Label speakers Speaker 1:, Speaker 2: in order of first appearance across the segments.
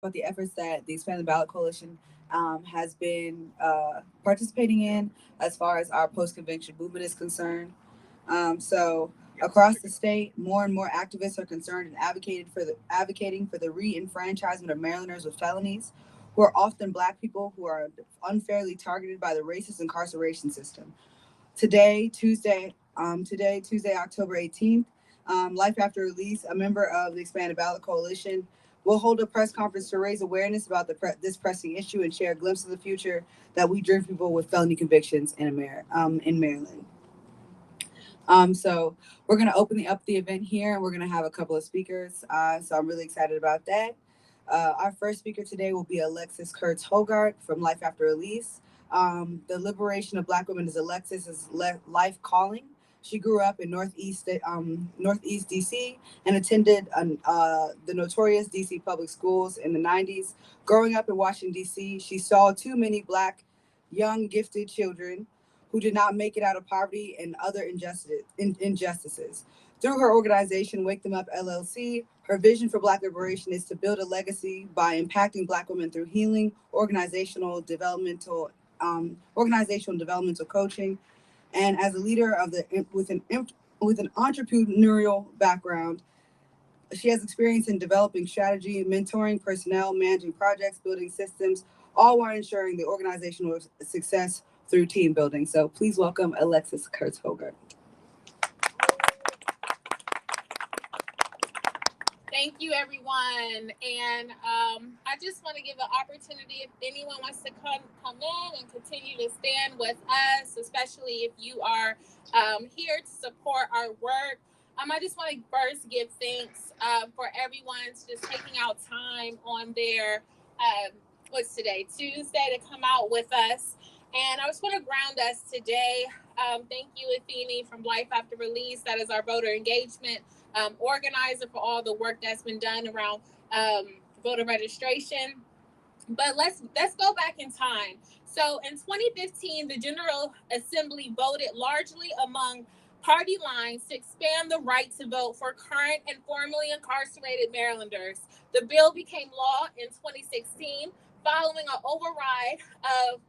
Speaker 1: about the efforts that the Expand the Ballot Coalition has been participating in as far as our post-conviction movement is concerned. So across the state, more and more activists are concerned and advocating for the re-enfranchisement of Marylanders with felonies, who are often Black people who are unfairly targeted by the racist incarceration system. Tuesday, October 18th, Life After Release, a member of the Expanded Ballot Coalition, will hold a press conference to raise awareness about this pressing issue and share a glimpse of the future that we dream people with felony convictions in Maryland. So we're going to open up the event here, and we're going to have a couple of speakers. So I'm really excited about that. Our first speaker today will be Alexis Kurtz Hogart from Life After Release. The liberation of Black women is Alexis's life calling. She grew up in Northeast DC and attended the notorious DC public schools in the 90s. Growing up in Washington, DC, she saw too many Black young gifted children who did not make it out of poverty and other injustices. Through her organization, Wake Them Up LLC, her vision for Black liberation is to build a legacy by impacting Black women through healing, organizational developmental coaching, and as a leader with an entrepreneurial background. She has experience in developing strategy, mentoring personnel, managing projects, building systems, all while ensuring the organizational success through team building. So please welcome Alexis Kurtz Hogart.
Speaker 2: Thank you, everyone. And I just want to give an opportunity if anyone wants to come in and continue to stand with us, especially if you are here to support our work. I just want to first give thanks for everyone just taking out time on their, what's today, Tuesday, to come out with us. And I just want to ground us today. Thank you, Athene from Life After Release. That is our voter engagement organizer for all the work that's been done around voter registration. But let's go back in time. So in 2015, the General Assembly voted largely among party lines to expand the right to vote for current and formerly incarcerated Marylanders. The bill became law in 2016 following an override of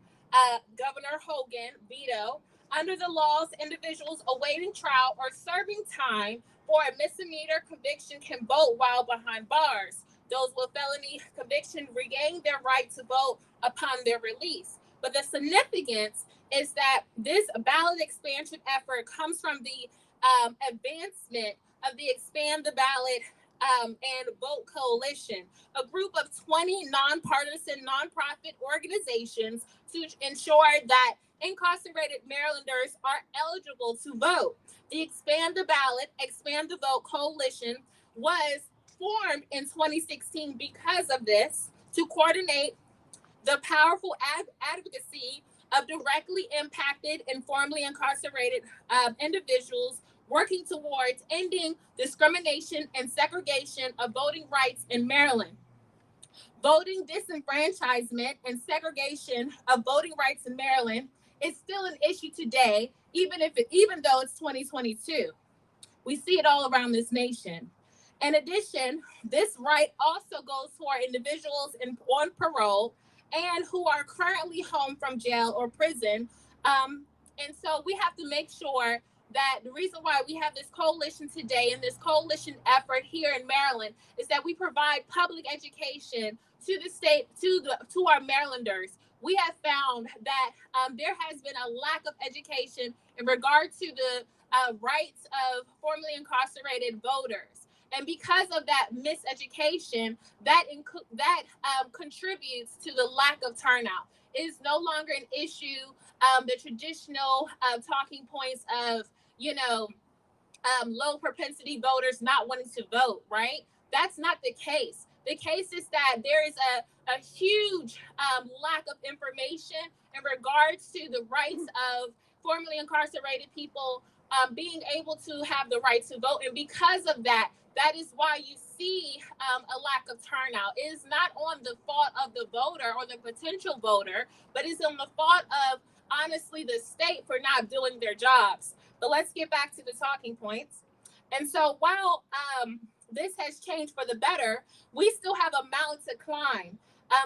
Speaker 2: Governor Hogan veto. Under the laws, individuals awaiting trial or serving time for a misdemeanor conviction can vote while behind bars. Those with felony conviction regain their right to vote upon their release. But the significance is that this ballot expansion effort comes from the advancement of the Expand the Ballot and Vote Coalition, a group of 20 nonpartisan nonprofit organizations to ensure that incarcerated Marylanders are eligible to vote. The Expand the Ballot, Expand the Vote Coalition was formed in 2016 because of this, to coordinate the powerful advocacy of directly impacted and formerly incarcerated individuals working towards ending discrimination and segregation of voting rights in Maryland. Voting disenfranchisement and segregation of voting rights in Maryland is still an issue today, even though it's 2022. We see it all around this nation. In addition, this right also goes for individuals on parole and who are currently home from jail or prison. And so we have to make sure that the reason why we have this coalition today and this coalition effort here in Maryland is that we provide public education to the state, to our Marylanders. We have found that there has been a lack of education in regard to the rights of formerly incarcerated voters. And because of that miseducation, that contributes to the lack of turnout. It is no longer an issue, the traditional talking points of, low propensity voters not wanting to vote, right? That's not the case. The case is that there is a huge lack of information in regards to the rights of formerly incarcerated people being able to have the right to vote. And because of that, that is why you see a lack of turnout. It is not on the fault of the voter or the potential voter, but it's on the fault of, honestly, the state for not doing their jobs. But let's get back to the talking points. And so while this has changed for the better, we still have a mountain to climb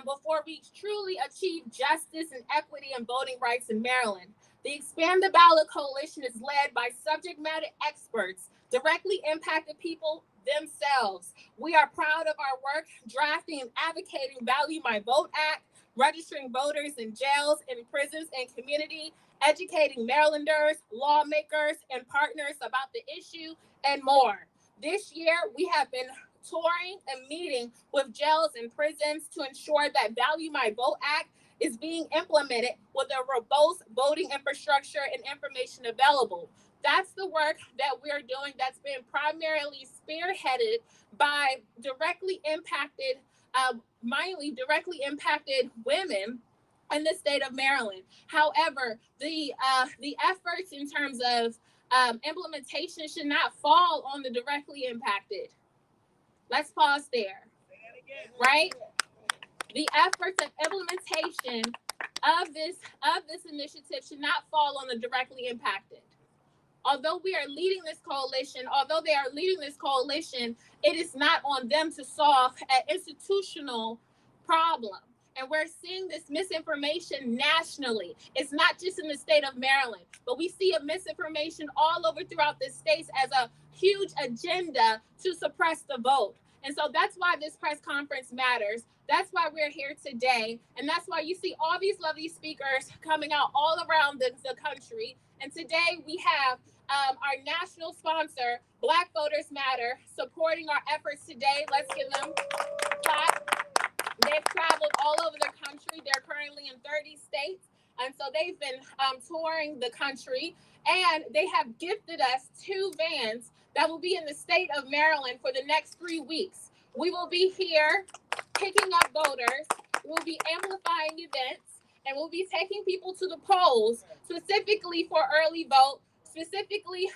Speaker 2: before we truly achieve justice and equity and voting rights in Maryland. The Expand the Ballot Coalition is led by subject matter experts, directly impacted people themselves. We are proud of our work drafting and advocating Value My Vote Act, registering voters in jails, in prisons, and community, educating Marylanders, lawmakers, and partners about the issue, and more. This year, we have been touring and meeting with jails and prisons to ensure that Value My Vote Act is being implemented with a robust voting infrastructure and information available. That's the work that we're doing that's been primarily spearheaded by mainly directly impacted women in the state of Maryland. However, the efforts in terms of implementation should not fall on the directly impacted. Let's pause there, right? The efforts of implementation of this initiative should not fall on the directly impacted. Although they are leading this coalition, it is not on them to solve an institutional problem. And we're seeing this misinformation nationally. It's not just in the state of Maryland, but we see a misinformation all over throughout the states as a huge agenda to suppress the vote. And so that's why this press conference matters. That's why we're here today. And that's why you see all these lovely speakers coming out all around the country. And today we have our national sponsor, Black Voters Matter, supporting our efforts today. Let's give them a clap. They've traveled all over the country. They're currently in 30 states. And so they've been touring the country, and they have gifted us 2 vans that will be in the state of Maryland for the next 3 weeks. We will be here picking up voters. We'll be amplifying events, and we'll be taking people to the polls specifically for early vote, specifically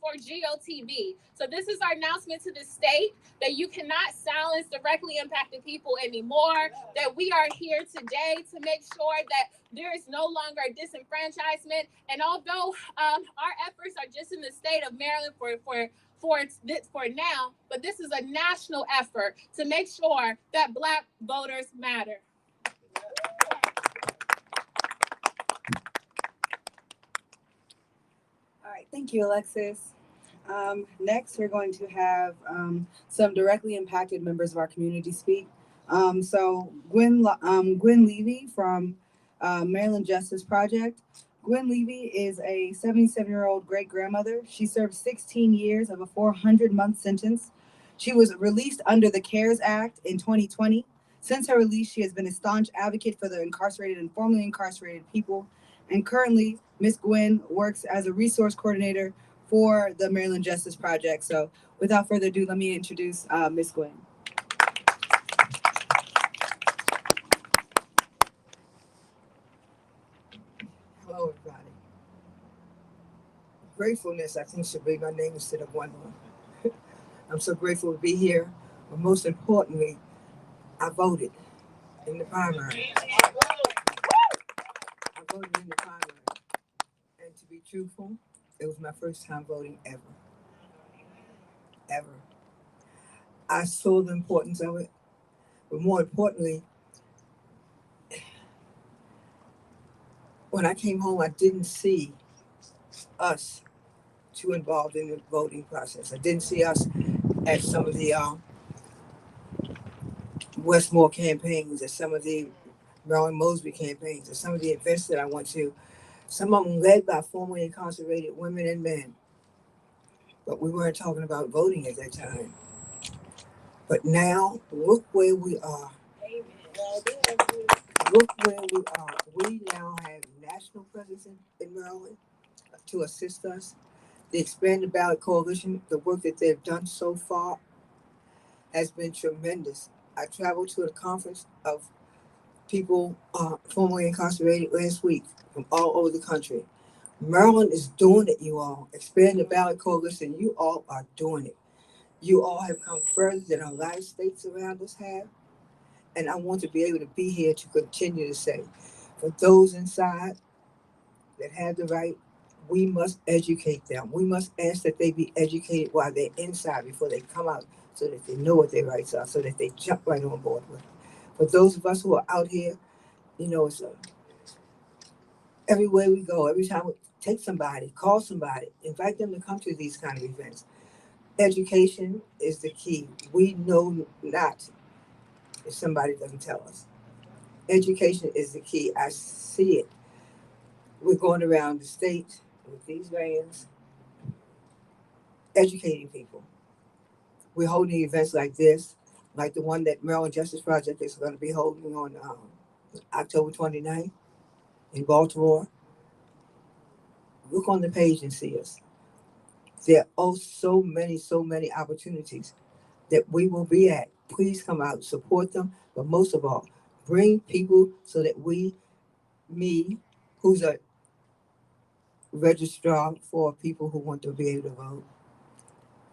Speaker 2: for GOTV. So this is our announcement to the state that you cannot silence directly impacted people anymore, that we are here today to make sure that there is no longer a disenfranchisement. And although our efforts are just in the state of Maryland for now, but this is a national effort to make sure that Black voters matter.
Speaker 1: All right, thank you, Alexis. Next, we're going to have some directly impacted members of our community speak. So Gwen Levy from Maryland Justice Project. Gwen Levy is a 77-year-old great-grandmother. She served 16 years of a 400-month sentence. She was released under the CARES Act in 2020. Since her release, she has been a staunch advocate for the incarcerated and formerly incarcerated people. And currently, Ms. Gwen works as a resource coordinator for the Maryland Justice Project. So without further ado, let me introduce Ms. Gwen.
Speaker 3: Hello, everybody. Gratefulness, I think, should be my name instead of wondering. I'm so grateful to be here, but most importantly, I voted in the primary. I voted in the primary. And to be truthful, it was my first time voting ever. Ever. I saw the importance of it, but more importantly, when I came home, I didn't see us too involved in the voting process. I didn't see us at some of the Westmore campaigns, or some of the Marilyn Mosby campaigns, or some of the events that I went to. Some of them led by formerly incarcerated women and men. But we weren't talking about voting at that time. But now, look where we are. Look where we are. We now have national presence in Maryland to assist us. The Expanded Ballot Coalition, the work that they've done so far has been tremendous. I traveled to a conference of people formerly incarcerated last week from all over the country. Maryland is doing it, you all. Expand the Ballot Coalition, you all are doing it. You all have come further than a lot of states around us have. And I want to be able to be here to continue to say, for those inside that have the right, we must educate them. We must ask that they be educated while they're inside before they come out so that they know what their rights are, so that they jump right on board with it. For those of us who are out here, it's everywhere we go, every time we take somebody, call somebody, invite them to come to these kind of events. Education is the key. We know not if somebody doesn't tell us. Education is the key. I see it. We're going around the state with these vans, educating people. We're holding events like this, like the one that Maryland Justice Project is going to be holding on October 29th in Baltimore. Look on the page and see us. There are so many opportunities that we will be at. Please come out, support them, but most of all, bring people so that me, who's a registrar for people who want to be able to vote,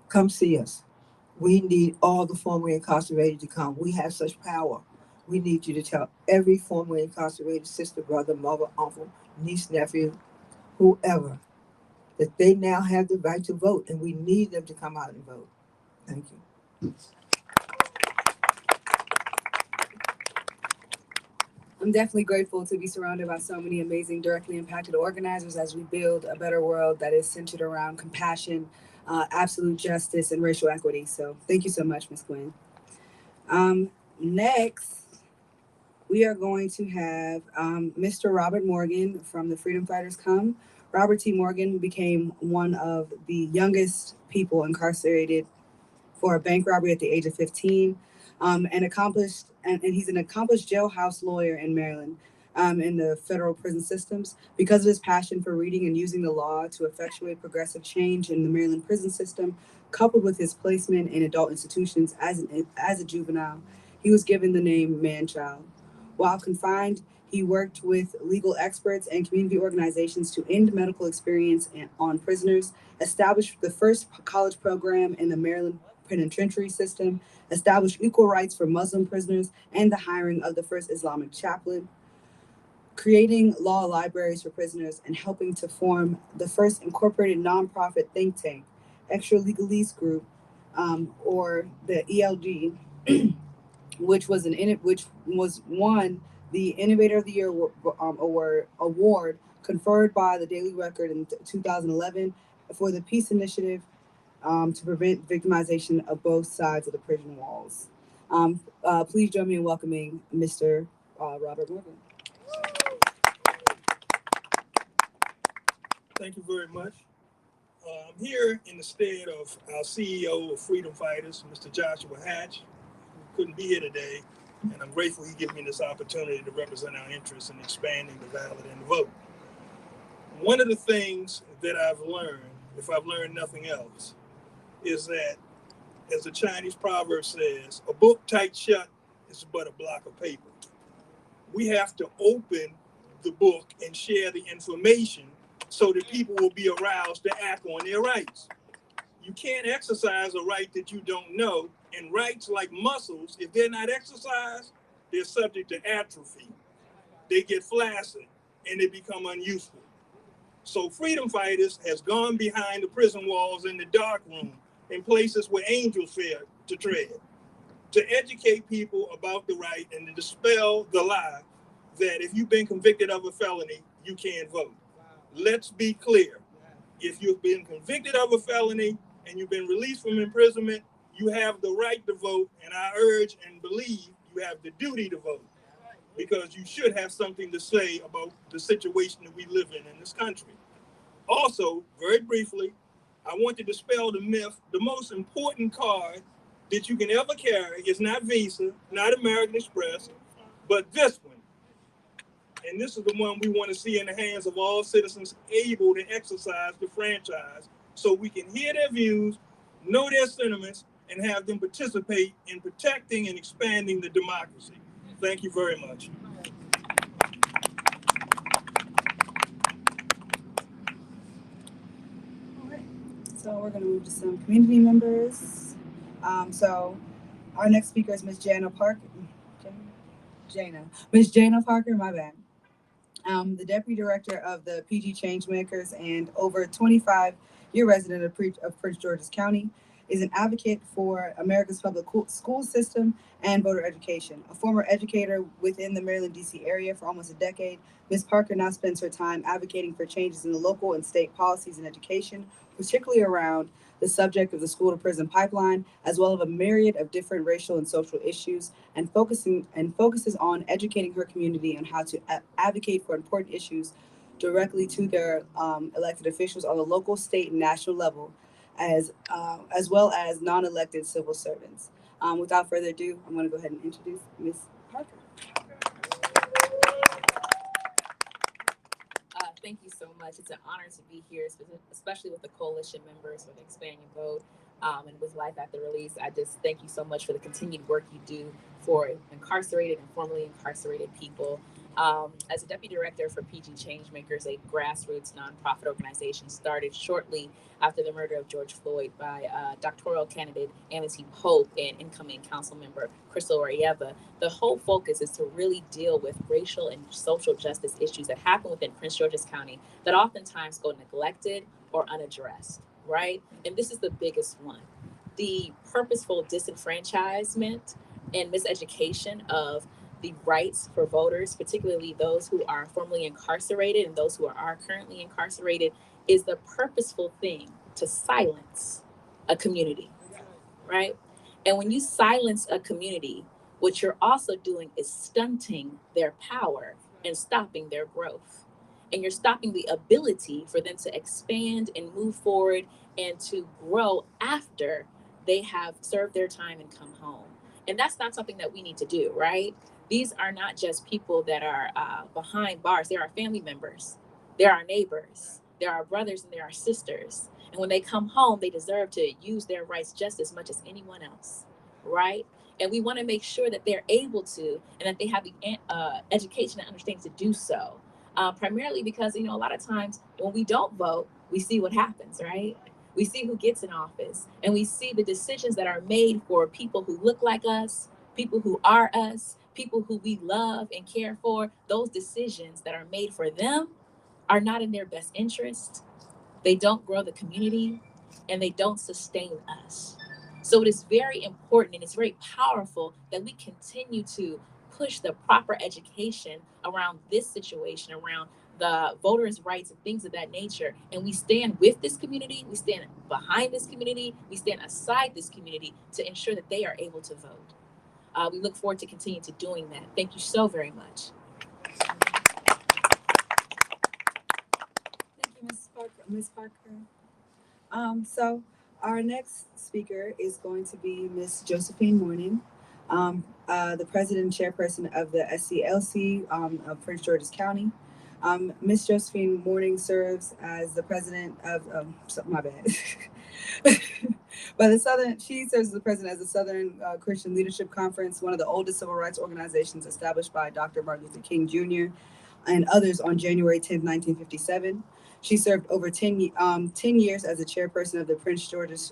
Speaker 3: come see us. We need all the formerly incarcerated to come. We have such power. We need you to tell every formerly incarcerated sister, brother, mother, uncle, niece, nephew, whoever, that they now have the right to vote, and we need them to come out and vote. Thank you.
Speaker 1: I'm definitely grateful to be surrounded by so many amazing, directly impacted organizers as we build a better world that is centered around compassion, absolute justice, and racial equity. So thank you so much, Ms. Quinn. Next, we are going to have Mr. Robert Morgan from the Freedom Fighters come. Robert T. Morgan became one of the youngest people incarcerated for a bank robbery at the age of 15, and he's an accomplished jailhouse lawyer in Maryland, in the federal prison systems. Because of his passion for reading and using the law to effectuate progressive change in the Maryland prison system, coupled with his placement in adult institutions as a juvenile, he was given the name man-child. While confined, he worked with legal experts and community organizations to end medical experience on prisoners, established the first college program in the Maryland penitentiary system, established equal rights for Muslim prisoners, and the hiring of the first Islamic chaplain, creating law libraries for prisoners, and helping to form the first incorporated nonprofit think tank, Extra Legalese Group, or the ELG, which was won the Innovator of the Year award conferred by the Daily Record in 2011 for the Peace Initiative, to prevent victimization of both sides of the prison walls. Please join me in welcoming Mr. Robert Morgan.
Speaker 4: Thank you very much. I'm here in the stead of our CEO of Freedom Fighters, Mr. Joshua Hatch, who couldn't be here today, and I'm grateful he gave me this opportunity to represent our interests in expanding the ballot and the vote. One of the things that I've learned, if I've learned nothing else, is that, as the Chinese proverb says, a book tight shut is but a block of paper. We have to open the book and share the information so that people will be aroused to act on their rights. You can't exercise a right that you don't know, and rights, like muscles, if they're not exercised, they're subject to atrophy. They get flaccid and they become unuseful. So Freedom Fighters has gone behind the prison walls in the dark room, in places where angels fear to tread, to educate people about the right and to dispel the lie that if you've been convicted of a felony, you can't vote. Let's be clear. If you've been convicted of a felony and you've been released from imprisonment, you have the right to vote, and I urge and believe you have the duty to vote, because you should have something to say about the situation that we live in this country. Also, very briefly, I want to dispel the myth. The most important card that you can ever carry is not Visa, not American Express, but this one. And this is the one we want to see in the hands of all citizens able to exercise the franchise, so we can hear their views, know their sentiments, and have them participate in protecting and expanding the democracy. Thank you very much.
Speaker 1: All right. So we're going to move to some community members. So our next speaker is Ms. Ms. Jana Parker, my bad. The Deputy Director of the PG Changemakers and over 25-year resident of Prince George's County. is an advocate for America's public school system and voter education. A former educator within the Maryland, D.C. area for almost a decade, Ms. Parker now spends her time advocating for changes in the local and state policies in education, particularly around the subject of the school to prison pipeline, as well as a myriad of different racial and social issues, and focuses on educating her community on how to advocate for important issues directly to their elected officials on the local, state, and national level, as well as non-elected civil servants. Without further ado, I'm going to go ahead and introduce Ms. Parker.
Speaker 5: Thank you so much. It's an honor to be here, especially with the coalition members for the Expand Your Vote and with Life After Release. I just thank you so much for the continued work you do for incarcerated and formerly incarcerated people. As a deputy director for PG Changemakers, a grassroots nonprofit organization started shortly after the murder of George Floyd by doctoral candidate Amity Pope and incoming council member Crystal Orieva, the whole focus is to really deal with racial and social justice issues that happen within Prince George's County that oftentimes go neglected or unaddressed, right? And this is the biggest one. The purposeful disenfranchisement and miseducation of the rights for voters, particularly those who are formerly incarcerated and those who are currently incarcerated, is the purposeful thing to silence a community, right? And when you silence a community, what you're also doing is stunting their power and stopping their growth. And you're stopping the ability for them to expand and move forward and to grow after they have served their time and come home. And that's not something that we need to do, right? These are not just people that are behind bars. They're our family members. They're our neighbors. They're our brothers and they're our sisters. And when they come home, they deserve to use their rights just as much as anyone else, right? And we want to make sure that they're able to and that they have the education and understanding to do so. Primarily because, a lot of times when we don't vote, we see what happens, right? We see who gets in office and we see the decisions that are made for people who look like us, people who are us, people who we love and care for. Those decisions that are made for them are not in their best interest. They don't grow the community and they don't sustain us. So it is very important and it's very powerful that we continue to push the proper education around this situation, around the voters' rights and things of that nature. And we stand with this community, we stand behind this community, we stand aside this community to ensure that they are able to vote. We look forward to continue to doing that. Thank you so very much.
Speaker 1: Thank you, Ms. Parker. So our next speaker is going to be Ms. Josephine Morning, the president and chairperson of the SCLC of Prince George's County. Ms. Josephine Morning serves as the president of, my bad. She serves as the president of the Southern Christian Leadership Conference, one of the oldest civil rights organizations established by Dr. Martin Luther King Jr. and others on January 10, 1957. She served over 10 years as the chairperson of the Prince George's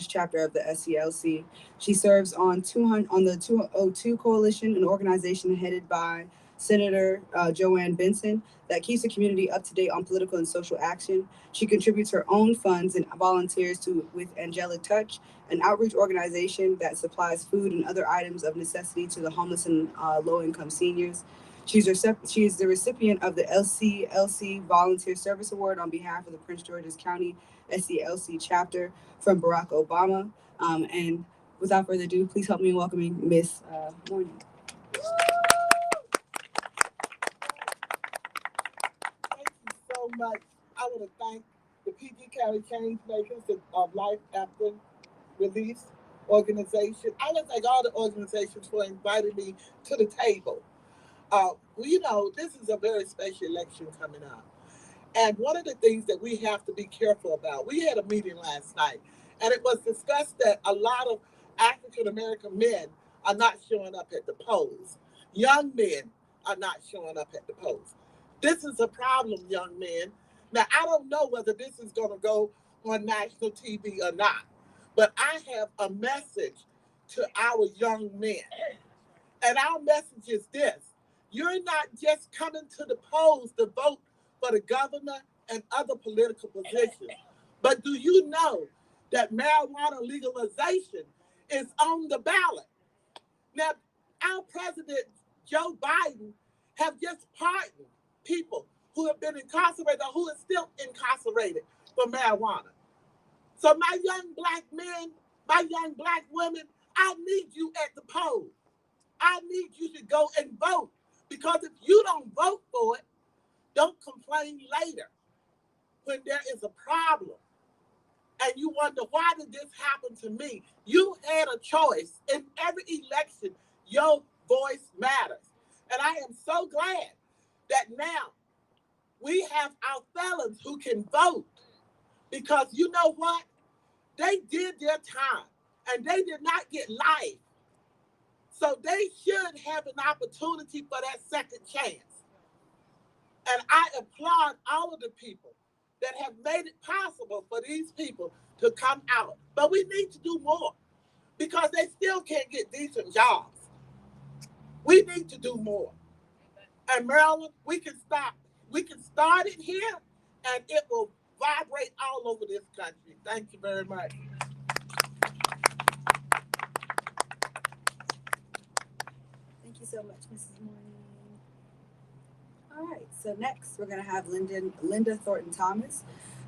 Speaker 1: chapter of the SCLC. She serves on the 202 Coalition, an organization headed by Senator Joanne Benson that keeps the community up to date on political and social action. She contributes her own funds and volunteers with Angelic Touch, an outreach organization that supplies food and other items of necessity to the homeless and low-income seniors. She is the recipient of the LCLC Volunteer Service Award on behalf of the Prince George's County SCLC chapter from Barack Obama. And without further ado, please help me in welcoming Ms. Morning.
Speaker 6: Thank you so much. I want to thank the PG County Changemakers of Life After Release organization. I want to thank all the organizations for inviting me to the table. This is a very special election coming up. And one of the things that we have to be careful about, we had a meeting last night, and it was discussed that a lot of African-American men are not showing up at the polls. Young men are not showing up at the polls. This is a problem, young men. Now, I don't know whether this is going to go on national TV or not, but I have a message to our young men. And our message is this: you're not just coming to the polls to vote for the governor and other political positions, but do you know that marijuana legalization is on the ballot. Now, our president, Joe Biden, have just pardoned people who have been incarcerated or who are still incarcerated for marijuana. So my young black men, my young black women, I need you at the polls. I need you to go and vote, because if you don't vote for it, don't complain later when there is a problem and you wonder, why did this happen to me? You had a choice. In every election, your voice matters. And I am so glad that now we have our felons who can vote, because you know what? They did their time and they did not get life. So they should have an opportunity for that second chance. And I applaud all of the people that have made it possible for these people to come out. But we need to do more, because they still can't get decent jobs. We need to do more. And Maryland, we can start. We can start it here, and it will vibrate all over this country. Thank you very much.
Speaker 1: Thank you so much, Mrs. Morning. All right, so next we're going to have Linda Thornton Thomas.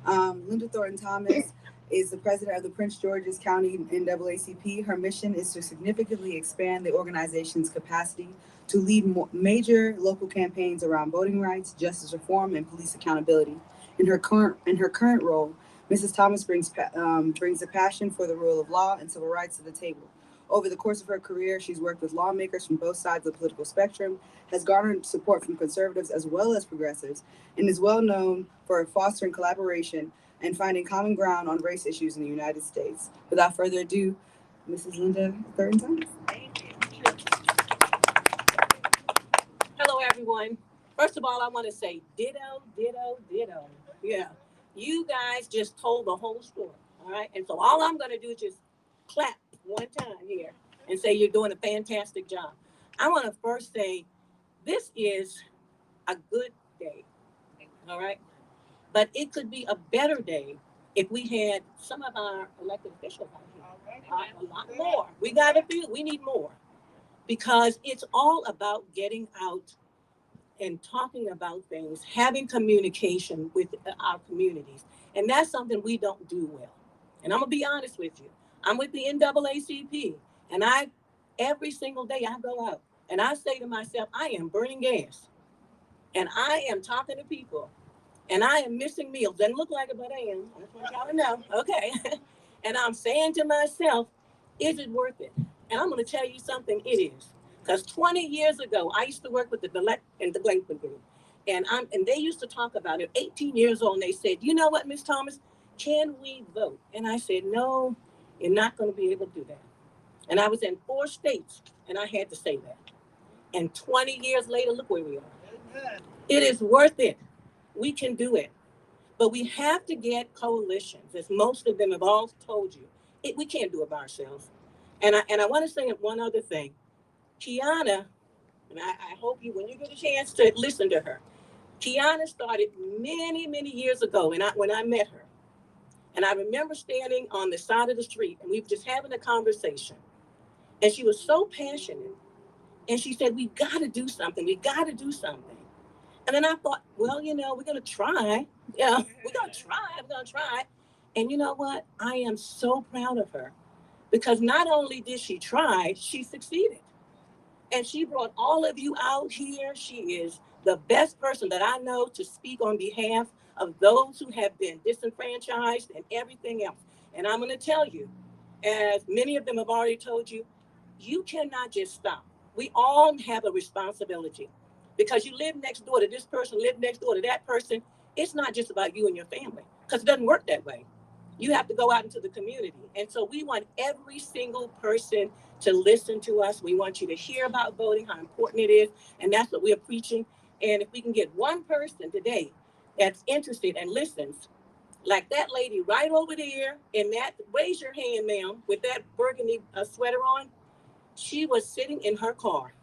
Speaker 1: Linda Thornton Thomas is the president of the Prince George's County NAACP. Her mission is to significantly expand the organization's capacity to lead major local campaigns around voting rights, justice reform, and police accountability. In her current role, Mrs. Thomas brings a passion for the rule of law and civil rights to the table. Over the course of her career, she's worked with lawmakers from both sides of the political spectrum, has garnered support from conservatives as well as progressives, and is well known for fostering collaboration and finding common ground on race issues in the United States. Without further ado, Mrs. Linda Thornton Thomas.
Speaker 7: Thank you. Hello, everyone. First of all, I want to say ditto, ditto, ditto. Yeah, you guys just told the whole story, all right? And so all I'm going to do is just clap one time here and say you're doing a fantastic job. I want to first say this is a good day, all right? But it could be a better day if we had some of our elected officials out here. A lot more. We need more, because it's all about getting out and talking about things, having communication with our communities. And that's something we don't do well. And I'm gonna be honest with you. I'm with the NAACP, and every single day I go out and I say to myself, I am burning gas, and I am talking to people, and I am missing meals. Doesn't look like it, but I am. I just want y'all to know, okay? And I'm saying to myself, is it worth it? And I'm gonna tell you something, it is. Because 20 years ago, I used to work with the delinquent group, and they used to talk about it. 18 years old, and they said, you know what, Miss Thomas, can we vote? And I said, no, you're not going to be able to do that. And I was in 4 states, and I had to say that. And 20 years later, look where we are. Amen. It is worth it. We can do it. But we have to get coalitions, as most of them have all told you. We can't do it by ourselves. And I want to say one other thing. Kiana, and I hope you, when you get a chance to listen to her, Kiana started many, many years ago when I met her. And I remember standing on the side of the street, and we were just having a conversation. And she was so passionate. And she said, we've got to do something. We got to do something. And then I thought, well, we're going to try. Yeah, we're going to try. And you know what? I am so proud of her, because not only did she try, she succeeded. And she brought all of you out here. She is the best person that I know to speak on behalf of those who have been disenfranchised and everything else. And I'm going to tell you, as many of them have already told you, you cannot just stop. We all have a responsibility, because you live next door to this person, live next door to that person. It's not just about you and your family, because it doesn't work that way. You have to go out into the community. And so we want every single person to listen to us. We want you to hear about voting, how important it is. And that's what we're preaching. And if we can get one person today that's interested and listens, like that lady right over there in that, raise your hand, ma'am, with that burgundy sweater on. She was sitting in her car,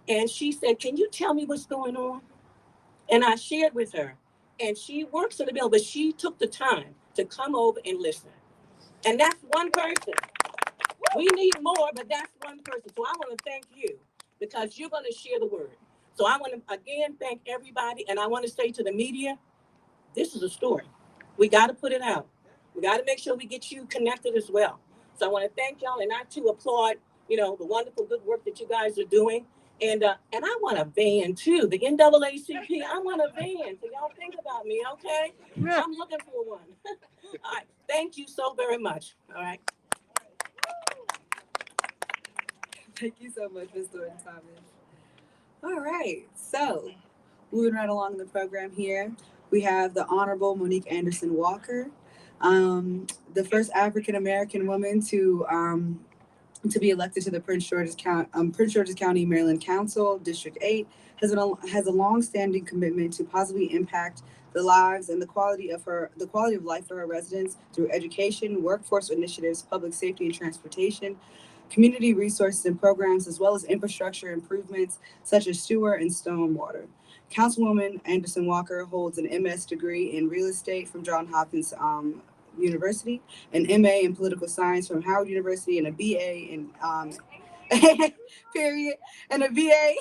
Speaker 7: and she said, can you tell me what's going on? And I shared with her, and she works in the bill, but she took the time to come over and listen. And that's one person. We need more, but that's one person. So I want to thank you because you're going to share the word. So I want to again thank everybody. And I want to say to the media, this is a story. We got to put it out. We got to make sure we get you connected as well. So I want to thank y'all and not to applaud, the wonderful good work that you guys are doing. And I want a van too. The NAACP, I want a van. So y'all think about me, okay? Yeah. I'm looking for one. All right. Thank you so very much. All right.
Speaker 1: Thank you so much, Ms. Thornton Thomas. All right, so moving right along in the program here, we have the Honorable Monique Anderson Walker, the first African American woman to be elected to the Prince George's County, Maryland Council, District 8, has a long-standing commitment to positively impact the lives and the quality of life for her residents through education, workforce initiatives, public safety and transportation, community resources and programs, as well as infrastructure improvements such as sewer and stormwater. Councilwoman Anderson Walker holds an MS degree in real estate from Johns Hopkins University, an MA in political science from Howard University, and a BA in period, and a BA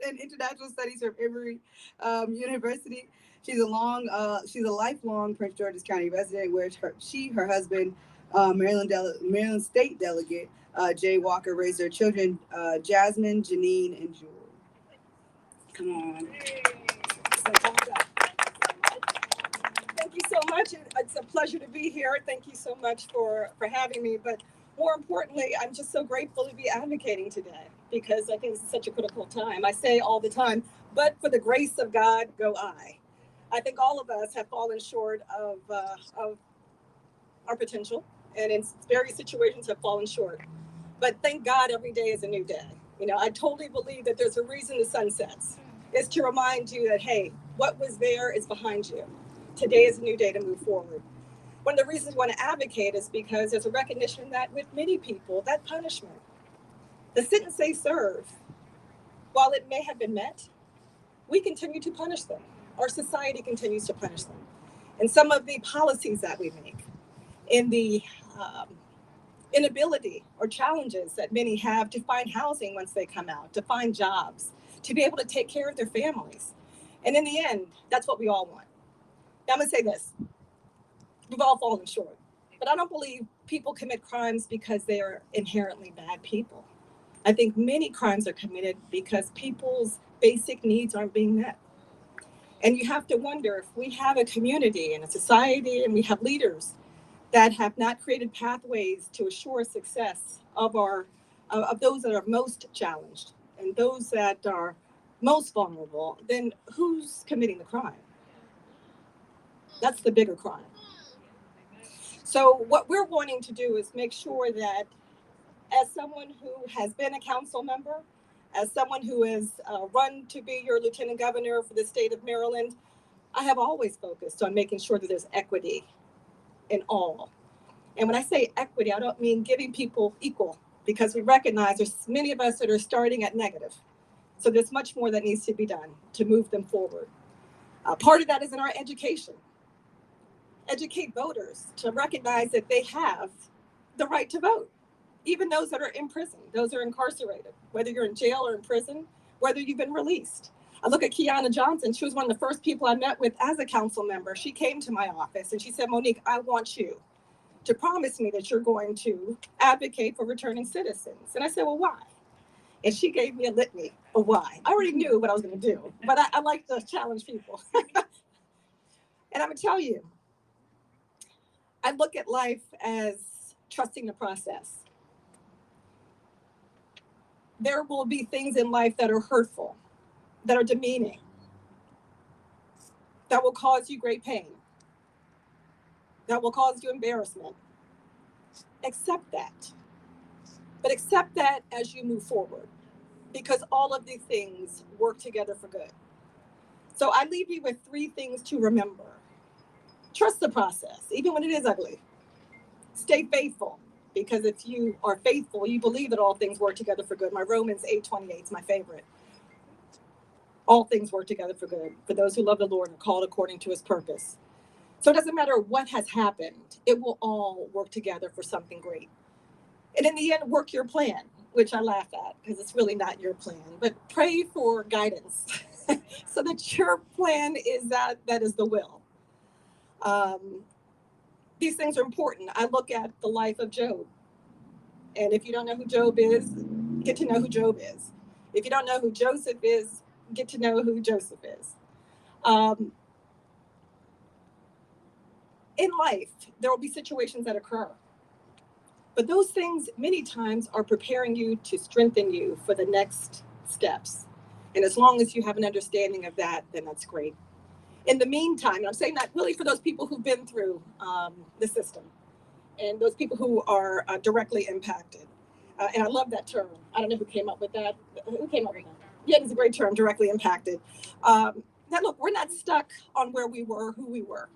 Speaker 1: in international studies from Emory University. She's a lifelong Prince George's County resident, where her husband, Maryland State Delegate Jay Walker, raised their children, Jasmine, Janine, and Jewel. Come on.
Speaker 8: Thank you so much. It's a pleasure to be here. Thank you so much for having me. But more importantly, I'm just so grateful to be advocating today because I think this is such a critical time. I say all the time, but for the grace of God, go I. I think all of us have fallen short of our potential, and in various situations have fallen short. But thank God every day is a new day. I totally believe that there's a reason the sun sets. It's to remind you that, hey, what was there is behind you. Today is a new day to move forward. One of the reasons I want to advocate is because there's a recognition that with many people, that punishment, the sentence they serve, while it may have been met, we continue to punish them. Our society continues to punish them. And some of the policies that we make, in the inability or challenges that many have to find housing once they come out, to find jobs, to be able to take care of their families. And in the end, that's what we all want. Now I'm gonna say this, we've all fallen short, but I don't believe people commit crimes because they are inherently bad people. I think many crimes are committed because people's basic needs aren't being met. And you have to wonder if we have a community and a society and we have leaders that have not created pathways to assure success of those that are most challenged and those that are most vulnerable, then who's committing the crime? That's the bigger crime. So what we're wanting to do is make sure that as someone who has been a council member, as someone who has run to be your lieutenant governor for the state of Maryland, I have always focused on making sure that there's equity in all. And when I say equity, I don't mean giving people equal, because we recognize there's many of us that are starting at negative. So there's much more that needs to be done to move them forward. Part of that is in our education. Educate voters to recognize that they have the right to vote, even those that are in prison, those that are incarcerated, whether you're in jail or in prison, whether you've been released. I look at Kiana Johnson. She was one of the first people I met with as a council member. She came to my office and she said, Monique, I want you to promise me that you're going to advocate for returning citizens. And I said, well, why? And she gave me a litany of why. I already knew what I was going to do, but I like to challenge people. And I'm going to tell you, I look at life as trusting the process. There will be things in life that are hurtful, that are demeaning, that will cause you great pain, that will cause you embarrassment. Accept that. But accept that as you move forward, because all of these things work together for good. So I leave you with 3 things to remember. Trust the process, even when it is ugly. Stay faithful, because if you are faithful, you believe that all things work together for good. My Romans 8:28 is my favorite. All things work together for good for those who love the Lord and are called according to his purpose. So it doesn't matter what has happened, it will all work together for something great. And in the end, work your plan, which I laugh at because it's really not your plan, but pray for guidance so that your plan is that is the will. Um, these things are important. I look at the life of Job. And if you don't know who Job is, get to know who Job is. If you don't know who Joseph is, get to know who Joseph is. Um, in life, there will be situations that occur. But those things many times are preparing you to strengthen you for the next steps. And as long as you have an understanding of that, then that's great. In the meantime, and I'm saying that really for those people who've been through the system and those people who are directly impacted. And I love that term. I don't know who came up with that. Who came up with that? Yeah, it's a great term, directly impacted. Now, look, we're not stuck on where we were, who we were.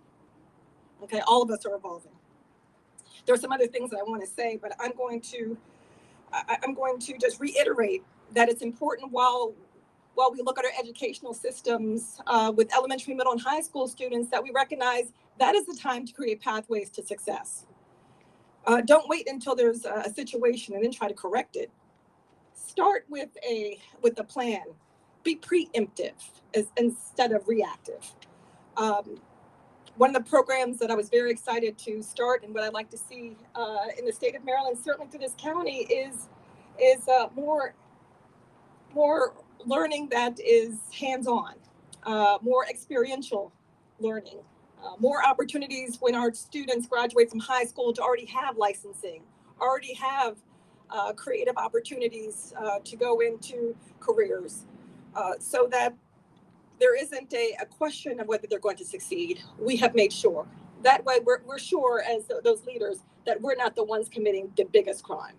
Speaker 8: Okay, all of us are evolving. There are some other things that I want to say, but I'm going to just reiterate that it's important while we look at our educational systems with elementary, middle, and high school students that we recognize that is the time to create pathways to success. Don't wait until there's a situation and then try to correct it. Start with a plan. Be preemptive instead of reactive. One of the programs that I was very excited to start and what I'd like to see in the state of Maryland, certainly to this county, is more learning that is hands-on, more experiential learning, more opportunities when our students graduate from high school to already have licensing, already have creative opportunities to go into careers, so that there isn't a question of whether they're going to succeed. We have made sure. That way we're sure as those leaders that we're not the ones committing the biggest crime,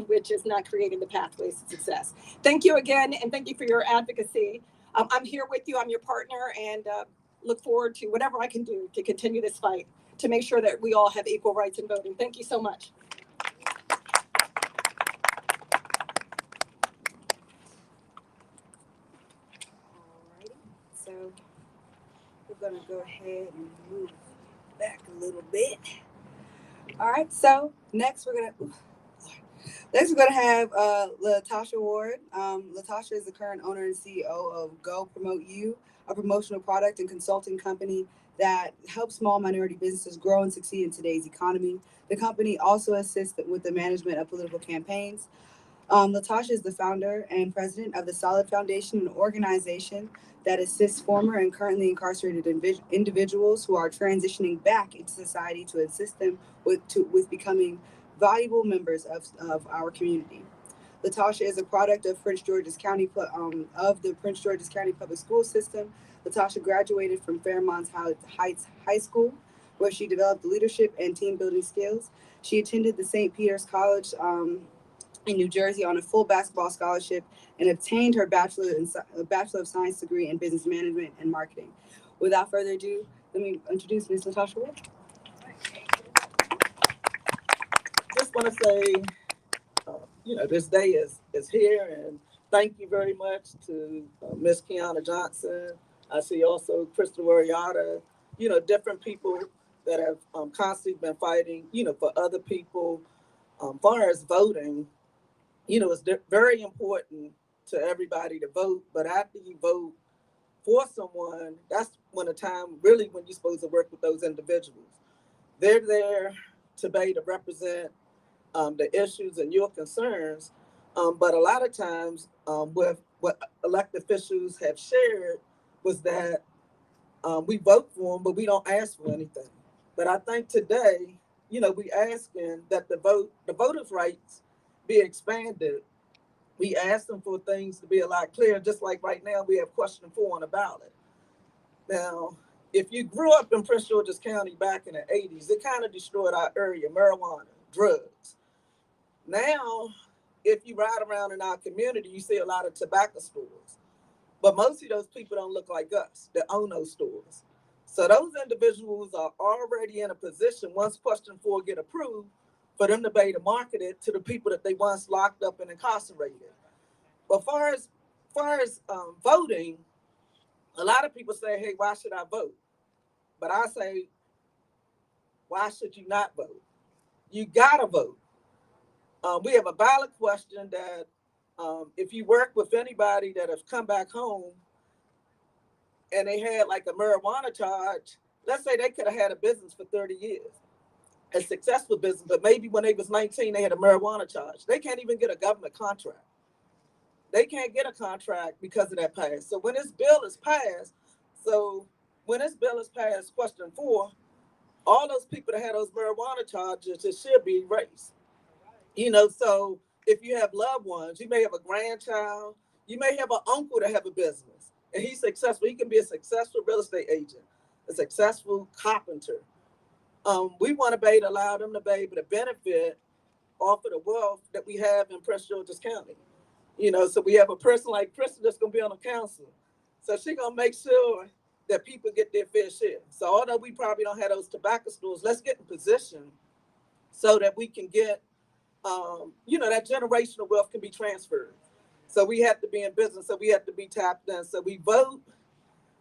Speaker 8: which is not creating the pathways to success. Thank you again, and thank you for your advocacy. I'm here with you. I'm your partner, and look forward to whatever I can do to continue this fight to make sure that we all have equal rights in voting. Thank you so much.
Speaker 1: Alrighty, so we're gonna go ahead and move back a little bit. All right, so next we're gonna have Latasha Ward. Latasha is the current owner and CEO of Go Promote You, a promotional product and consulting company that helps small minority businesses grow and succeed in today's economy. The company also assists with the management of political campaigns. Latasha is the founder and president of the Solid Foundation, an organization that assists former and currently incarcerated individuals who are transitioning back into society to assist them with becoming valuable members of our community. Latasha is a product of Prince George's County of the Prince George's County Public School System. Latasha graduated from Fairmont Heights High School, where she developed leadership and team building skills. She attended the St. Peter's College in New Jersey on a full basketball scholarship and obtained her Bachelor of Science degree in Business Management and Marketing. Without further ado, let me introduce Ms. Latasha Ward.
Speaker 6: Just want to say, this day is here, and thank you very much to Miss Kiana Johnson. I see also Crystal Ariata, different people that have constantly been fighting, for other people. Far as voting, it's very important to everybody to vote, but after you vote for someone, that's when the time really when you're supposed to work with those individuals. They're there to represent the issues and your concerns, but a lot of times with what elected officials have shared was that we vote for them, but we don't ask for anything. But I think today, we asking that the voters' rights be expanded. We ask them for things to be a lot clearer, just like right now we have question 4 on the ballot. Now, if you grew up in Prince George's County back in the 80s, it kind of destroyed our area, marijuana, drugs. Now, if you ride around in our community, you see a lot of tobacco stores. But most of those people don't look like us that own those stores. So those individuals are already in a position, once question 4 get approved, for them to be able to market it to the people that they once locked up and incarcerated. But far as voting, a lot of people say, hey, why should I vote? But I say, Why should you not vote? You gotta vote. We have a ballot question that if you work with anybody that has come back home and they had like a marijuana charge, let's say they could have had a business for 30 years, a successful business, but maybe when they was 19, they had a marijuana charge. They can't even get a government contract. They can't get a contract because of that pass. So when this bill is passed, question 4, all those people that had those marijuana charges, it should be erased. So if you have loved ones, you may have a grandchild, you may have an uncle that have a business and he's successful. He can be a successful real estate agent, a successful carpenter. We want to be able to allow them to be able to benefit off of the wealth that we have in Prince George's County. So we have a person like Krista that's going to be on the council. So she's going to make sure that people get their fair share. So although we probably don't have those tobacco stores, let's get in position so that we can get, that generational wealth can be transferred. So we have to be in business. So we have to be tapped in. So we vote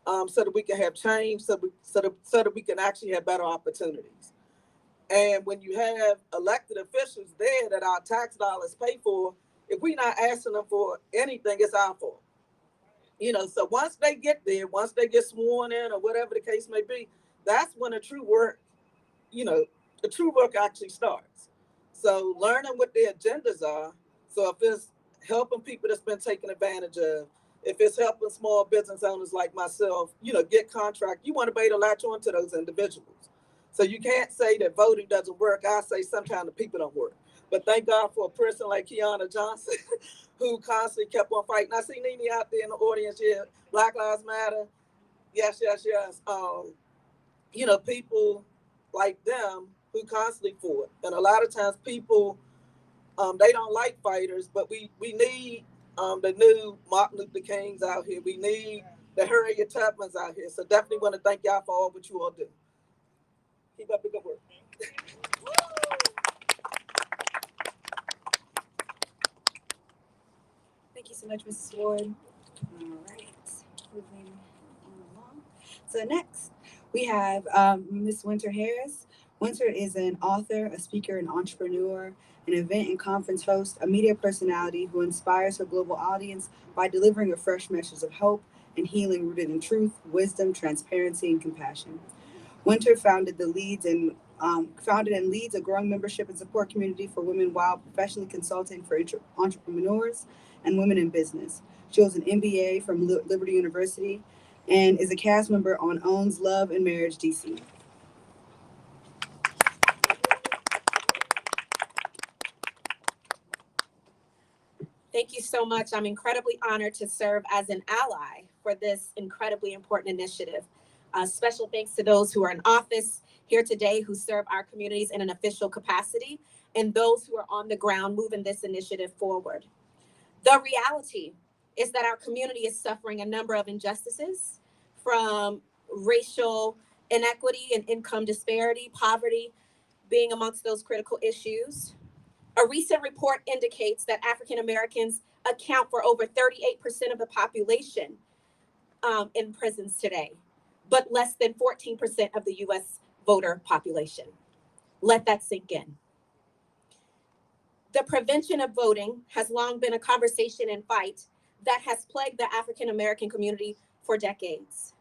Speaker 6: so that we can have change, so that we can actually have better opportunities. And when you have elected officials there that our tax dollars pay for, if we're not asking them for anything, it's our fault. So once they get there, once they get sworn in or whatever the case may be, that's when the true work actually starts. So learning what their agendas are. So if it's helping people that's been taken advantage of, if it's helping small business owners like myself, get contract, you want to be able to latch on to those individuals. So you can't say that voting doesn't work. I say sometimes the people don't work. But thank God for a person like Kiana Johnson, who constantly kept on fighting. I see Nene out there in the audience here. Black Lives Matter. Yes. People like them who constantly fought. And a lot of times people, they don't like fighters, but we need the new Martin Luther Kings out here. We need the Harriet Tubmans out here. So definitely want to thank y'all for all what you all do. Keep up the good work.
Speaker 1: Thank you so much, Mrs. Ward. All right, moving along. So next, we have Ms. Winter Harris. Winter is an author, a speaker, an entrepreneur, an event and conference host, a media personality who inspires her global audience by delivering a fresh message of hope and healing rooted in truth, wisdom, transparency, and compassion. Winter founded and leads a growing membership and support community for women while professionally consulting for entrepreneurs and women in business. She holds an MBA from Liberty University and is a cast member on OWN's Love and Marriage DC.
Speaker 7: Thank you so much. I'm incredibly honored to serve as an ally for this incredibly important initiative. Special thanks to those who are in office here today who serve our communities in an official capacity and those who are on the ground moving this initiative forward. The reality is that our community is suffering a number of injustices, from racial inequity and income disparity, poverty being amongst those critical issues. A recent report indicates that African Americans account for over 38% of the population in prisons today, but less than 14% of the US voter population. Let that sink in. The prevention of voting has long been a conversation and fight that has plagued the African American community for decades.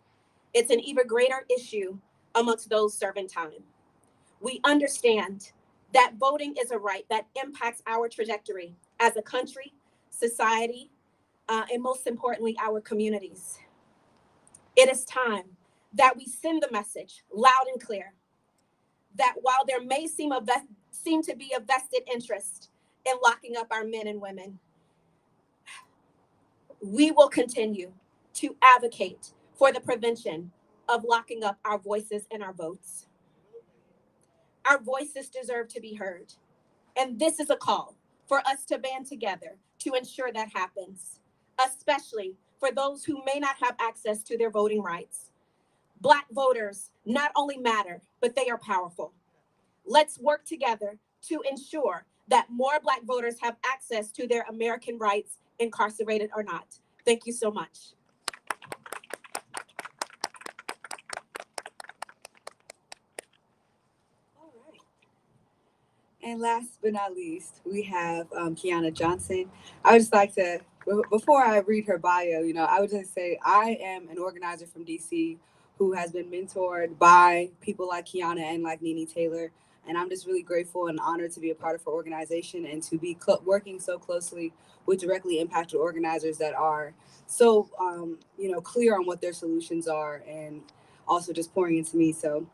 Speaker 7: It's an even greater issue amongst those serving time. We understand that voting is a right that impacts our trajectory as a country, society, and most importantly, our communities. It is time that we send the message loud and clear that while there may seem to be a vested interest in locking up our men and women, we will continue to advocate for the prevention of locking up our voices and our votes. Our voices deserve to be heard. And this is a call for us to band together to ensure that happens, especially for those who may not have access to their voting rights. Black voters not only matter, but they are powerful. Let's work together to ensure that more Black voters have access to their American rights, incarcerated or not. Thank you so much.
Speaker 1: All And last but not least, we have Kiana Johnson. I would just like to, before I read her bio, I would just say I am an organizer from DC who has been mentored by people like Kiana and like Nene Taylor. And I'm just really grateful and honored to be a part of her organization and to be working so closely with directly impacted organizers that are so, clear on what their solutions are and also just pouring into me. So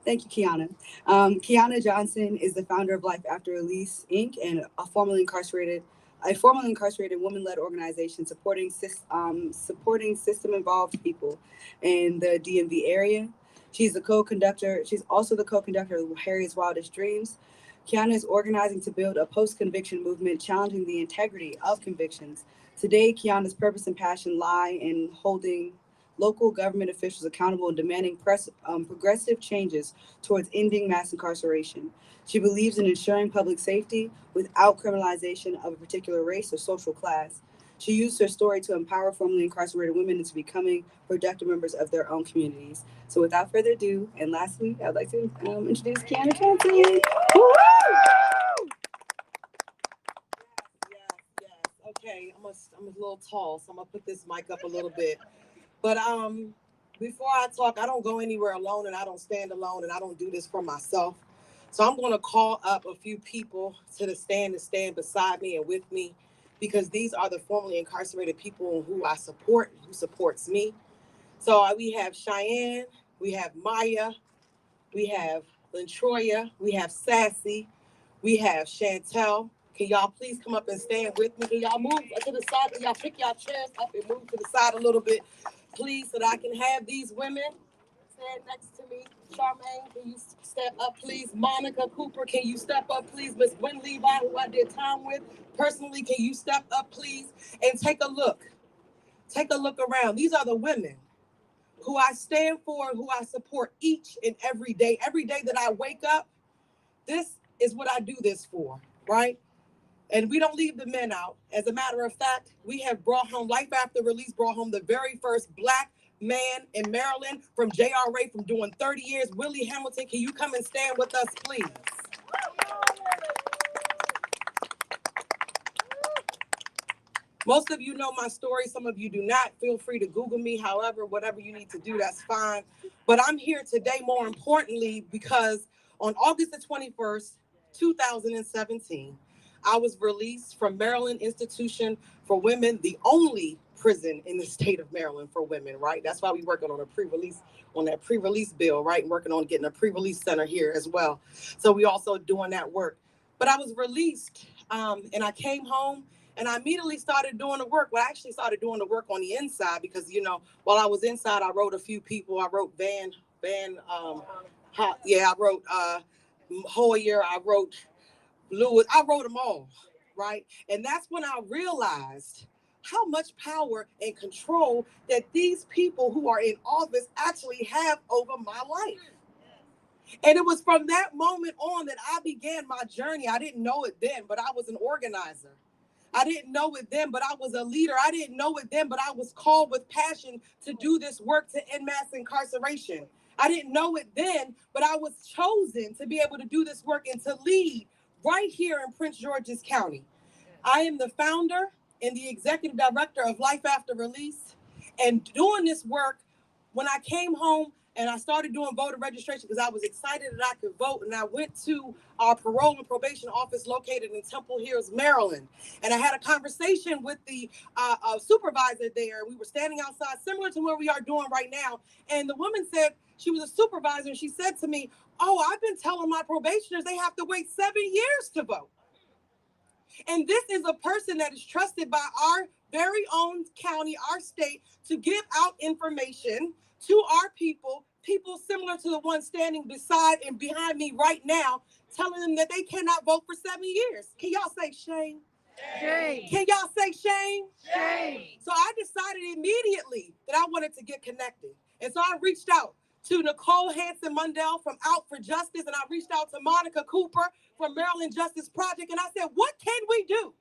Speaker 1: thank you, Kiana. Kiana Johnson is the founder of Life After Release, Inc., and a formerly incarcerated woman-led organization supporting system-involved people in the DMV area. She's also the co-conductor of Harriet's Wildest Dreams. Kiana is organizing to build a post-conviction movement challenging the integrity of convictions. Today, Kiana's purpose and passion lie in holding local government officials accountable and demanding progressive changes towards ending mass incarceration. She believes in ensuring public safety without criminalization of a particular race or social class. She used her story to empower formerly incarcerated women into becoming productive members of their own communities. So without further ado, and lastly, I'd like to introduce Kiana Johnson.
Speaker 6: Yes. Okay, I'm a little tall, so I'm gonna put this mic up a little bit. But before I talk, I don't go anywhere alone, and I don't stand alone, and I don't do this for myself. So I'm gonna call up a few people to the stand to stand beside me and with me, because these are the formerly incarcerated people who I support, who supports me. So we have Cheyenne, we have Maya, we have Lentroya, we have Sassy, we have Chantel. Can y'all please come up and stand with me? Can y'all move to the side? Can y'all pick y'all chairs up and move to the side a little bit, please, so that I can have these women stand next to me? Charmaine, can you step up, please? Monica Cooper, can you step up, please? Miss Gwen Levi, who I did time with, personally, can you step up, please? And take a look. Take a look around. These are the women who I stand for and who I support each and every day. Every day that I wake up, this is what I do this for, right? And we don't leave the men out. As a matter of fact, we have brought home, Life After Release brought home the very first Black man in Maryland from JRA from doing 30 years. Willie Hamilton, can you come and stand with us, please? Most of you know my story. Some of you do not. Feel free to Google me. However, whatever you need to do, that's fine. But I'm here today, more importantly, because on August the 21st, 2017, I was released from Maryland Institution for Women, the only prison in the state of Maryland for women, right? That's why we're working on that pre-release bill, right? And working on getting a pre-release center here as well. So we also doing that work. But I was released and I came home and I immediately started doing the work. Well, I actually started doing the work on the inside because, while I was inside, I wrote a few people. I wrote I wrote Hoyer, I wrote Lewis, I wrote them all, right? And that's when I realized how much power and control that these people who are in office actually have over my life. And it was from that moment on that I began my journey. I didn't know it then, but I was an organizer. I didn't know it then, but I was a leader. I didn't know it then, but I was called with passion to do this work to end mass incarceration. I didn't know it then, but I was chosen to be able to do this work and to lead right here in Prince George's County. I am the founder and the executive director of Life After Release. And doing this work, when I came home and I started doing voter registration because I was excited that I could vote, and I went to our parole and probation office located in Temple Hills, Maryland. And I had a conversation with the supervisor there. We were standing outside, similar to where we are doing right now. And the woman said, she was a supervisor, and she said to me, "Oh, I've been telling my probationers they have to wait 7 years to vote." And this is a person that is trusted by our very own county, our state, to give out information to our people similar to the one standing beside and behind me right now, telling them that they cannot vote for 7 years. Can y'all say shame? Shame. Can y'all say shame? Shame. So I decided immediately that I wanted to get connected. And so I reached out to Nicole Hanson-Mundell from Out for Justice, and I reached out to Monica Cooper from Maryland Justice Project, and I said, what can we do?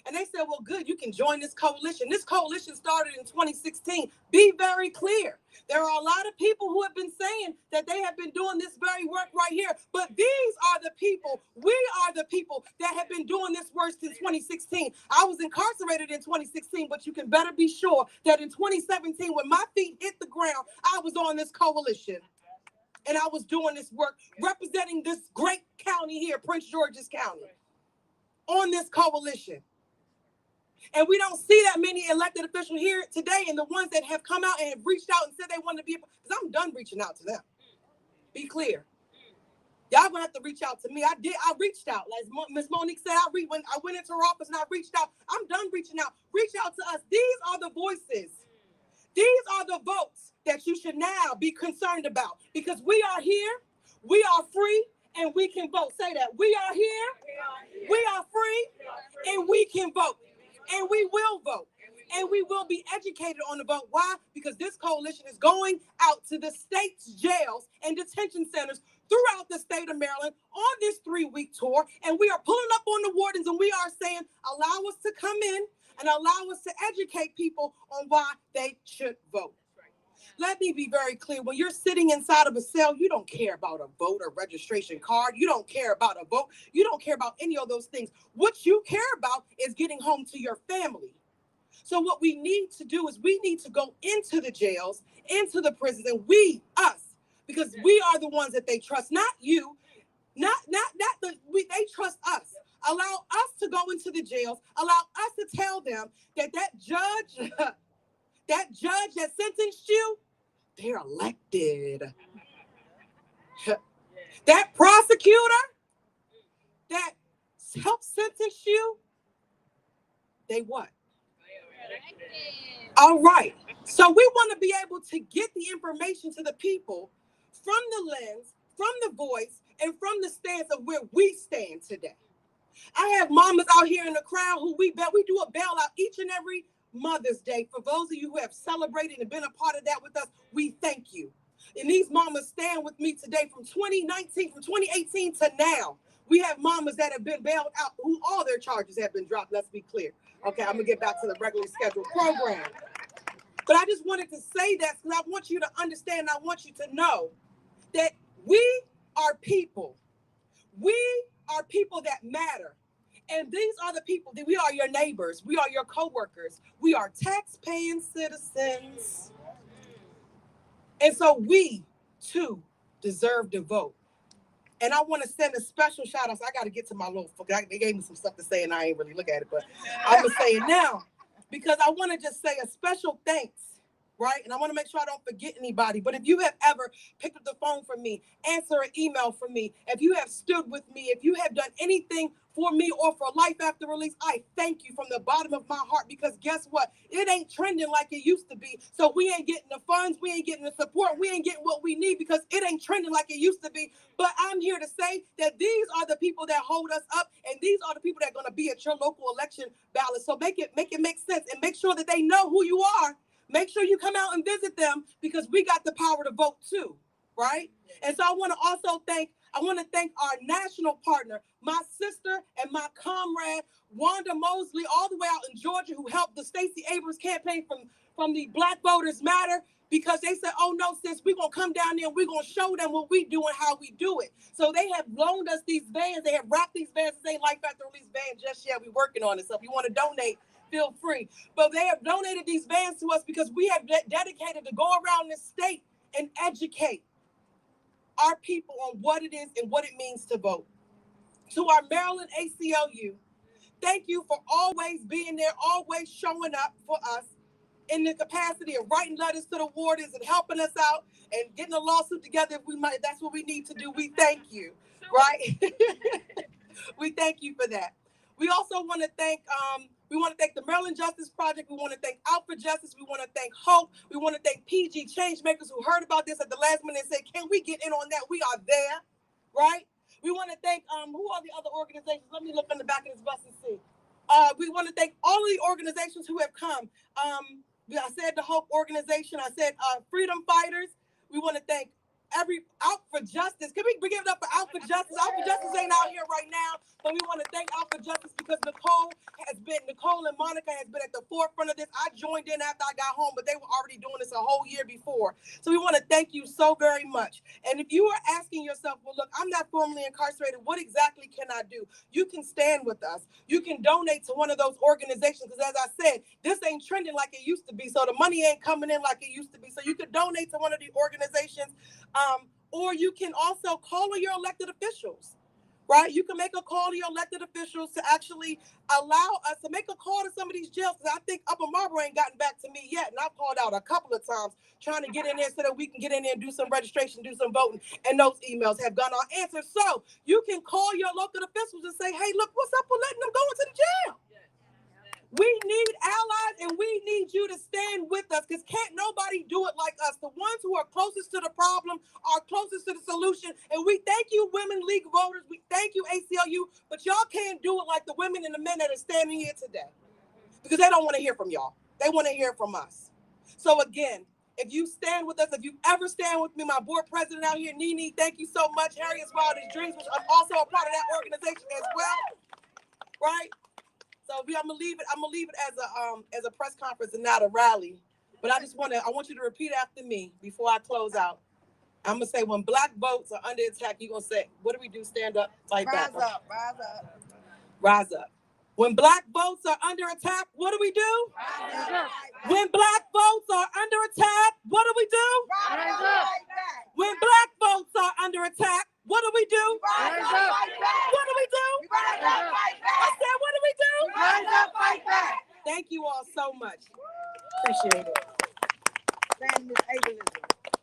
Speaker 9: And they said, well, good, you can join this coalition. This coalition started in 2016. Be very clear. There are a lot of people who have been saying that they have been doing this very work right here. But these are the people, we are the people that have been doing this work since 2016. I was incarcerated in 2016, but you can better be sure that in 2017, when my feet hit the ground, I was on this coalition. And I was doing this work, representing this great county here, Prince George's County, on this coalition. And we don't see that many elected officials here today, and the ones that have come out and have reached out and said they want to be, because I'm done reaching out to them. Be clear. Y'all gonna have to reach out to me. I reached out. As Ms. Monique said, when I went into her office and I reached out, I'm done reaching out. Reach out to us. These are the voices. These are the votes that you should now be concerned about, because we are here, we are free, and we can vote. Say that. We are here, we are free, and we can vote. And we will vote. And we will be educated on the vote. Why? Because this coalition is going out to the state's jails and detention centers throughout the state of Maryland on this 3-week tour. And we are pulling up on the wardens, and we are saying, allow us to come in and allow us to educate people on why they should vote. Let me be very clear. When you're sitting inside of a cell, you don't care about a voter registration card. You don't care about a vote. You don't care about any of those things. What you care about is getting home to your family. So what we need to do is we need to go into the jails, into the prisons, and us, because we are the ones that they trust, not you, they trust us. Allow us to go into the jails. Allow us to tell them that judge that sentenced you, they're elected. That prosecutor that helped sentence you, they what? All right. So we want to be able to get the information to the people from the lens, from the voice, and from the stance of where we stand today. I have mamas out here in the crowd who we do a bailout each and every Mother's Day. For those of you who have celebrated and been a part of that with us, we thank you. And these mamas stand with me today from 2019, from 2018 to now. We have mamas that have been bailed out who all their charges have been dropped. Let's be clear. Okay, I'm gonna get back to the regularly scheduled program. But I just wanted to say that because I want you to understand, I want you to know that we are people. We are people that matter. And these are the people that we are your neighbors. We are your coworkers. We are tax-paying citizens. And so we, too, deserve to vote. And I want to send a special shout out. So I got to get to my little, they gave me some stuff to say and I ain't really look at it, but I'm going to say it now because I want to just say a special thanks, right? And I want to make sure I don't forget anybody. But if you have ever picked up the phone for me, answer an email for me, if you have stood with me, if you have done anything for me or for Life After Release, I thank you from the bottom of my heart, because guess what? It ain't trending like it used to be. So we ain't getting the funds, we ain't getting the support, we ain't getting what we need because it ain't trending like it used to be. But I'm here to say that these are the people that hold us up, and these are the people that are going to be at your local election ballot. So make it make sense and make sure that they know who you are. Make sure you come out and visit them because we got the power to vote too, right? And so I want to thank our national partner, my sister and my comrade, Wanda Mosley, all the way out in Georgia, who helped the Stacey Abrams campaign from the Black Voters Matter, because they said, oh no, sis, we're going to come down there and we're going to show them what we do and how we do it. So they have loaned us these vans. They have wrapped these vans and say Life After Release van just yet. We're working on it. So if you want to donate, feel free. But they have donated these vans to us because we have dedicated to go around this state and educate our people on what it is and what it means to vote. To our Maryland ACLU, thank you for always being there, always showing up for us in the capacity of writing letters to the wardens and helping us out and getting a lawsuit together if that's what we need to do. We thank you, right? We thank you for that. We also want to thank the Maryland Justice Project. We want to thank Out for Justice. We want to thank Hope. We want to thank PG Changemakers who heard about this at the last minute and said, can we get in on that? We are there, right? We want to thank, who are the other organizations? Let me look on the back of this bus and see. We want to thank all of the organizations who have come. I said the Hope organization. I said Freedom Fighters. We want to thank Out for Justice. Can we give it up for Out for Justice? Out for Justice ain't out here right now, but we want to thank Out for Justice because Nicole and Monica has been at the forefront of this. I joined in after I got home, but they were already doing this a whole year before. So we want to thank you so very much. And if you are asking yourself, well, look, I'm not formally incarcerated. What exactly can I do? You can stand with us. You can donate to one of those organizations because, as I said, this ain't trending like it used to be. So the money ain't coming in like it used to be. So you could donate to one of the organizations. Or you can also call on your elected officials, right? You can make a call to your elected officials to actually allow us to make a call to some of these jails, because I think Upper Marlboro ain't gotten back to me yet, and I've called out a couple of times trying to get in there so that we can get in there and do some registration, do some voting, and those emails have gone unanswered. So you can call your local officials and say, hey, look, what's up with letting them go into the jail? We need allies, and we need you to stand with us, because can't nobody do it like us. The ones who are closest to the problem are closest to the solution. And we thank you, Women League voters. We thank you, ACLU, but y'all can't do it like the women and the men that are standing here today, because they don't want to hear from y'all. They want to hear from us. So again, if you stand with us, if you ever stand with me, my board president out here, Nene, thank you so much. Harriet's Wildest Dreams, which I'm also a part of that organization as well, right? So I'm gonna leave it as a press conference and not a rally. But I want you to repeat after me before I close out. I'm gonna say, when Black votes are under attack, you're gonna say, what do we do? Stand up, fight back.
Speaker 1: Rise up, rise up.
Speaker 9: Rise up. When Black votes are under attack, what do we do?
Speaker 1: Rise up.
Speaker 9: When Black votes are under attack, what do we do?
Speaker 1: Rise up.
Speaker 9: When Black votes are under attack, what do we do?
Speaker 1: Rise up.
Speaker 9: What do we do?
Speaker 1: Rise up, fight back.
Speaker 9: I said, what do we do?
Speaker 1: Rise up, fight back.
Speaker 9: Thank you all so much. Appreciate it.
Speaker 1: Stand with ableism.